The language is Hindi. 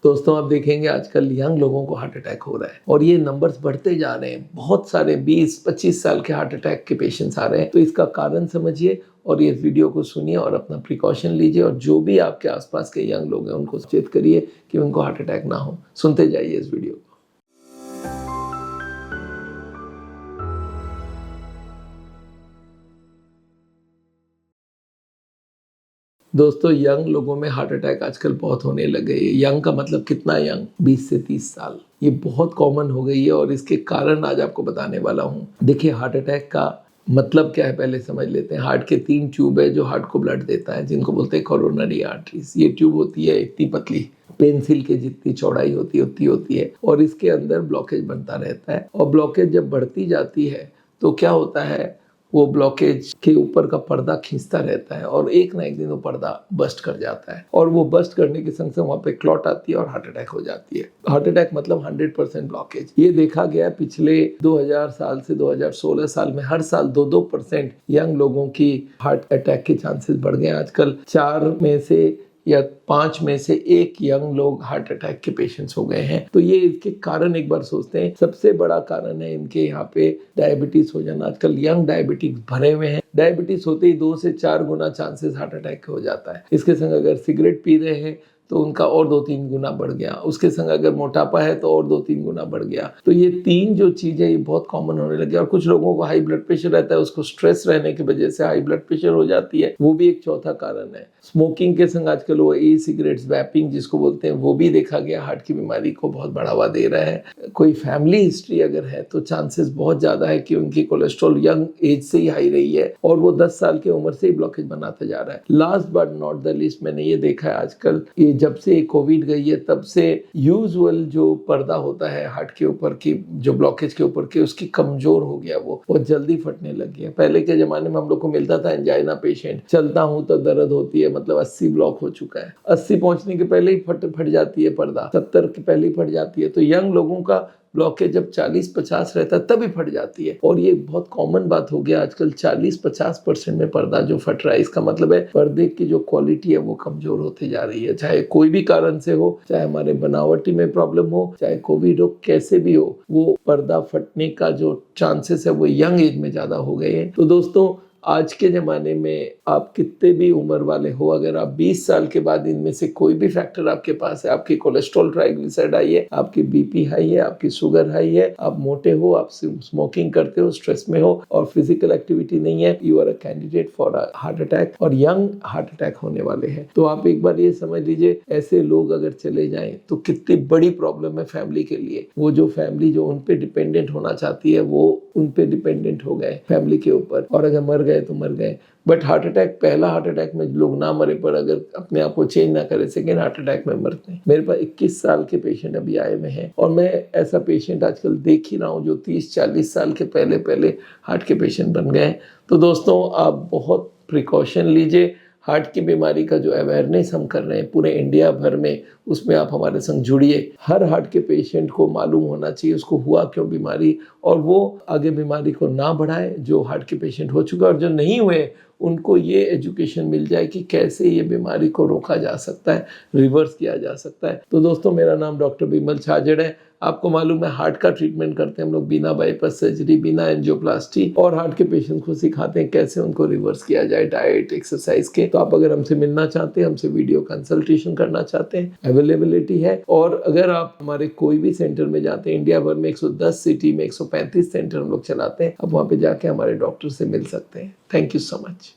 दोस्तों आप देखेंगे आजकल यंग लोगों को हार्ट अटैक हो रहा है और ये नंबर्स बढ़ते जा रहे हैं। बहुत सारे 20-25 साल के हार्ट अटैक के पेशेंट्स आ रहे हैं। तो इसका कारण समझिए और ये वीडियो को सुनिए और अपना प्रिकॉशन लीजिए और जो भी आपके आसपास के यंग लोग हैं उनको सचेत करिए कि उनको हार्ट अटैक ना हो। सुनते जाइए इस वीडियो को। दोस्तों यंग लोगों में हार्ट अटैक आजकल बहुत होने लगे। यंग का मतलब कितना यंग? 20 से 30 साल। ये बहुत कॉमन हो गई है और इसके कारण आज आपको बताने वाला हूँ। देखिए हार्ट अटैक का मतलब क्या है पहले समझ लेते हैं। हार्ट के 3 ट्यूब है जो हार्ट को ब्लड देता है, जिनको बोलते हैं कोरोनरी आर्टरीज। ये ट्यूब होती है इतनी पतली, पेंसिल के जितनी चौड़ाई होती है उतनी होती है और इसके अंदर ब्लॉकेज बनता रहता है। और ब्लॉकेज जब बढ़ती जाती है तो क्या होता है, वो ब्लॉकेज के ऊपर का पर्दा खींचता रहता है और एक ना एक दिन वो पर्दा बस्ट कर जाता है और वो बस्ट करने के संग संग वहाँ पे क्लॉट आती है और हार्ट अटैक हो जाती है। हार्ट अटैक मतलब 100% ब्लॉकेज। ये देखा गया पिछले 2000 साल से 2016 साल में हर साल 2-2% यंग लोगों की हार्ट अटैक के चांसेस बढ़ गए। आजकल 4 में से या 5 में से 1 यंग लोग हार्ट अटैक के पेशेंट्स हो गए हैं। तो ये इसके कारण एक बार सोचते हैं। सबसे बड़ा कारण है इनके यहाँ पे डायबिटीज हो जाना। आजकल यंग डायबिटिक्स भरे हुए हैं। डायबिटीज होते ही 2 से 4 गुना चांसेस हार्ट अटैक हो जाता है। इसके संग अगर सिगरेट पी रहे हैं तो उनका और 2-3 गुना बढ़ गया। उसके संग अगर मोटापा है तो और 2-3 गुना बढ़ गया। तो ये 3 जो चीज़ है ये बहुत कॉमन होने लगी। और कुछ लोगों को हाई ब्लड प्रेशर रहता है, उसको स्ट्रेस रहने की वजह से हाई ब्लड प्रेशर हो जाती है, वो भी एक चौथा कारण है। स्मोकिंग के संग आजकल वो ई सिगरेट्स, वैपिंग जिसको बोलते हैं, वो भी देखा गया हार्ट की बीमारी को बहुत बढ़ावा दे रहा है। कोई फैमिली हिस्ट्री अगर है तो चांसेस बहुत ज़्यादा है कि उनकी कोलेस्ट्रॉल यंग एज से ही हाई रही है और वो 10 साल की उम्र से ही ब्लॉकेज बनाता जा रहा है। Last but not the least, मैंने ये देखा है आजकल ये जब से कोविड गई है तब से यूजुअल जो पर्दा होता है हार्ट के ऊपर की, जो ब्लॉकेज के ऊपर की, उसकी कमजोर हो गया, वो बहुत जल्दी फटने लग गया। पहले के जमाने में हम लोग को मिलता था एंजाइना पेशेंट, चलता हूँ तो दर्द होती है, मतलब 80 ब्लॉक हो चुका है। 80 पहुंचने के पहले ही फट जाती है पर्दा, 70 के पहले ही फट जाती है। तो यंग लोगों का ब्लॉकेज जब 40-50 रहता है तभी फट जाती है और ये बहुत कॉमन बात हो गया आजकल। 40-50% में पर्दा जो फट रहा है, इसका मतलब है पर्दे की जो क्वालिटी है वो कमजोर होती जा रही है। चाहे कोई भी कारण से हो, चाहे हमारे बनावटी में प्रॉब्लम हो, चाहे कोविड हो, कैसे भी हो, वो पर्दा फटने का जो चांसेस है वो यंग एज में ज्यादा हो गए हैं। तो दोस्तों आज के ज़माने में आप कितने भी उम्र वाले हो, अगर आप 20 साल के बाद इनमें से कोई भी फैक्टर आपके पास है, आपकी कोलेस्ट्रॉल ट्राइग्लिसराइड हाई है, आपकी बीपी हाई है, आपकी शुगर हाई है, आप मोटे हो, आप स्मोकिंग करते हो, स्ट्रेस में हो और फिजिकल एक्टिविटी नहीं है, you are a candidate for a heart attack और यंग हार्ट अटैक होने वाले हैं। तो आप एक बार ये समझ लीजिए, ऐसे लोग अगर चले जाएं तो कितनी बड़ी प्रॉब्लम है फैमिली के लिए। वो जो फैमिली जो उन पे डिपेंडेंट होना चाहती है वो उन पे डिपेंडेंट हो गए फैमिली के ऊपर, और अगर मर गए तो मर गए। बट हार्ट अटैक, पहला हार्ट अटैक में लोग ना मरे पर अगर अपने आप को चेंज ना करे, सेकेंड हार्ट अटैक में मरते हैं। मेरे पास 21 साल के पेशेंट अभी आए हुए हैं और मैं ऐसा पेशेंट आजकल देख ही रहा हूँ जो 30-40 साल के पहले हार्ट के पेशेंट बन गए। तो दोस्तों आप बहुत प्रिकॉशन लीजिए। हार्ट की बीमारी का जो अवेयरनेस हम कर रहे हैं पूरे इंडिया भर में, उसमें आप हमारे संग जुड़िए। हर हार्ट के पेशेंट को मालूम होना चाहिए उसको हुआ क्यों बीमारी, और वो आगे बीमारी को ना बढ़ाए। जो हार्ट के पेशेंट हो चुका और जो नहीं हुए उनको ये एजुकेशन मिल जाए कि कैसे ये बीमारी को रोका जा सकता है, रिवर्स किया जा सकता है। तो दोस्तों मेरा नाम डॉक्टर बिमल छाजेड़ है। आपको मालूम है हार्ट का ट्रीटमेंट करते हैं हम लोग बिना बाईपास सर्जरी, बिना एंजियोप्लास्टी, और हार्ट के पेशेंट्स को सिखाते हैं कैसे उनको रिवर्स किया जाए डाइट एक्सरसाइज के। तो आप अगर हमसे मिलना चाहते हैं, हमसे वीडियो कंसल्टेशन करना चाहते हैं, अवेलेबिलिटी है। और अगर आप हमारे कोई भी सेंटर में जाते हैं, इंडिया भर में 110 सिटी में 135 सेंटर हम लोग चलाते हैं, आप वहाँ पे जाके हमारे डॉक्टर से मिल सकते हैं। Thank you so much.